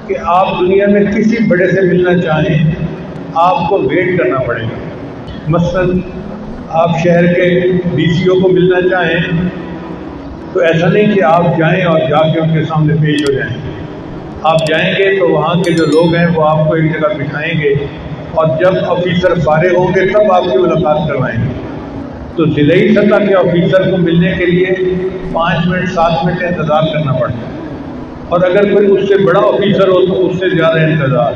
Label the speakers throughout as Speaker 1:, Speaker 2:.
Speaker 1: کہ آپ دنیا میں کسی بڑے سے ملنا چاہیں آپ کو ویٹ کرنا پڑے گا۔ مثلاً آپ شہر کے ڈی سی او کو ملنا چاہیں تو ایسا نہیں کہ آپ جائیں اور جا کے ان کے سامنے پیش ہو جائیں۔ آپ جائیں گے تو وہاں کے جو لوگ ہیں وہ آپ کو ایک جگہ بٹھائیں گے اور جب آفیسر فارغ ہوں گے تب آپ کی ملاقات کروائیں گے۔ تو ضلعی سطح کے آفیسر کو ملنے کے لیے 5 منٹ 7 منٹ انتظار کرنا پڑتا ہے، اور اگر کوئی اس سے بڑا آفیسر ہو تو اس سے زیادہ انتظار،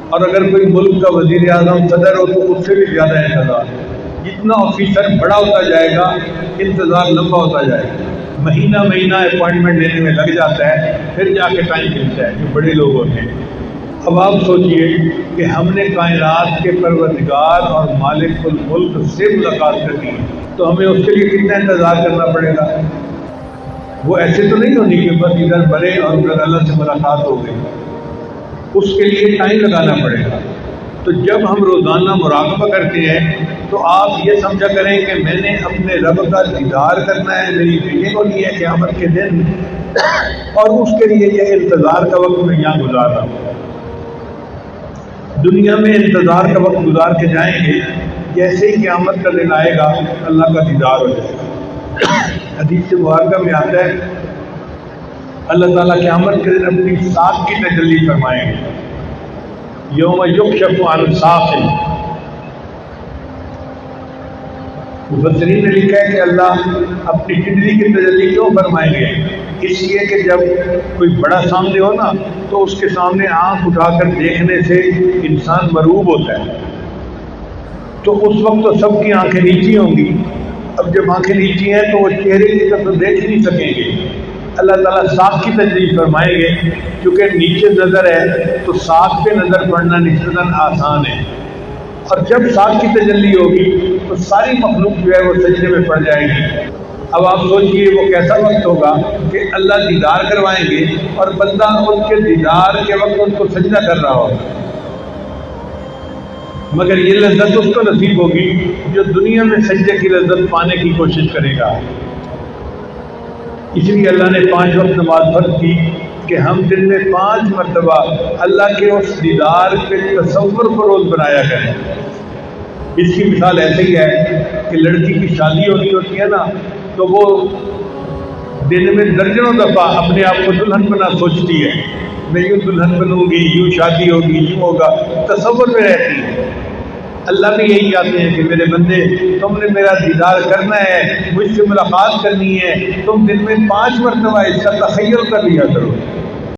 Speaker 1: اور اگر کوئی ملک کا وزیر اعظم صدر ہو تو اس سے بھی زیادہ انتظار۔ جتنا آفیسر بڑا ہوتا جائے گا انتظار لمبا ہوتا جائے گا، مہینہ مہینہ اپوائنٹمنٹ لینے میں لگ جاتا ہے، پھر جا کے ٹائم ملتا ہے جو بڑے لوگ ہوتے ہیں۔ اب آپ سوچئے کہ ہم نے کائنات کے پروردگار اور مالک الملک سے ملاقات کرنی ہے تو ہمیں اس کے لیے کتنا انتظار کرنا پڑے گا؟ وہ ایسے تو نہیں ہونی کہ بس ادھر بڑے اور ادھر اللہ سے ملاقات ہو گئی، اس کے لیے ٹائم لگانا پڑے گا۔ تو جب ہم روزانہ مراقبہ کرتے ہیں تو آپ یہ سمجھا کریں کہ میں نے اپنے رب کا دیدار کرنا ہے، میری بیٹے کو لیے قیامت کے دن، اور اس کے لیے یہ انتظار کا وقت میں یہاں گزار رہا ہوں۔ دنیا میں انتظار کا وقت گزار کے جائیں گے، جیسے ہی قیامت کا دن آئے گا اللہ کا دیدار ہو جائے گا۔ حدیث مبارکہ میں آتا ہے اللہ تعالیٰ قیامت کے دن اپنی ذات کی تجلی فرمائیں گے، یوم یکشف عن ساق۔ مفسرین نے لکھا ہے کہ اللہ اپنی تجلی کی تجلی کیوں فرمائیں گے؟ اس لیے کہ جب کوئی بڑا سامنے ہو نا تو اس کے سامنے آنکھ اٹھا کر دیکھنے سے انسان مرعوب ہوتا ہے، تو اس وقت تو سب کی آنکھیں نیچی ہوں گی۔ اب جب آنکھیں نیچی ہیں تو وہ چہرے کی طرف دیکھ نہیں سکیں گے، اللہ تعالیٰ ساق کی تجلی فرمائیں گے، کیونکہ نیچے نظر ہے تو ساق پہ نظر پڑنا نسبتاً آسان ہے، اور جب ساق کی تجلی ہوگی تو ساری مخلوق جو ہے وہ سجدے میں پڑ جائے گی۔ اب آپ سوچئے وہ کیسا وقت ہوگا کہ اللہ دیدار کروائیں گے اور بندہ ان کے دیدار کے وقت ان کو سجدہ کر رہا ہوگا، مگر یہ لذت اس کو نصیب ہوگی جو دنیا میں سجدے کی لذت پانے کی کوشش کرے گا۔ اس لیے اللہ نے 5 وقت نماز فرض کی کہ ہم دن میں 5 مرتبہ اللہ کے اس دیدار کے تصور کو روز بنایا کریں۔ اس کی مثال ایسے ہی ہے کہ لڑکی کی شادی ہوتی ہے نا تو وہ دن میں درجنوں دفعہ اپنے آپ کو دلہن بنا سوچتی ہے، میں یوں دلہن بنوں گی، یوں شادی ہوگی، یوں ہوگا، تصور میں رہتی ہے۔ اللہ بھی یہی چاہتے ہیں کہ میرے بندے تم نے میرا دیدار کرنا ہے، مجھ سے ملاقات کرنی ہے، تم دن میں 5 مرتبہ اس کا تخیل کر لیا کرو۔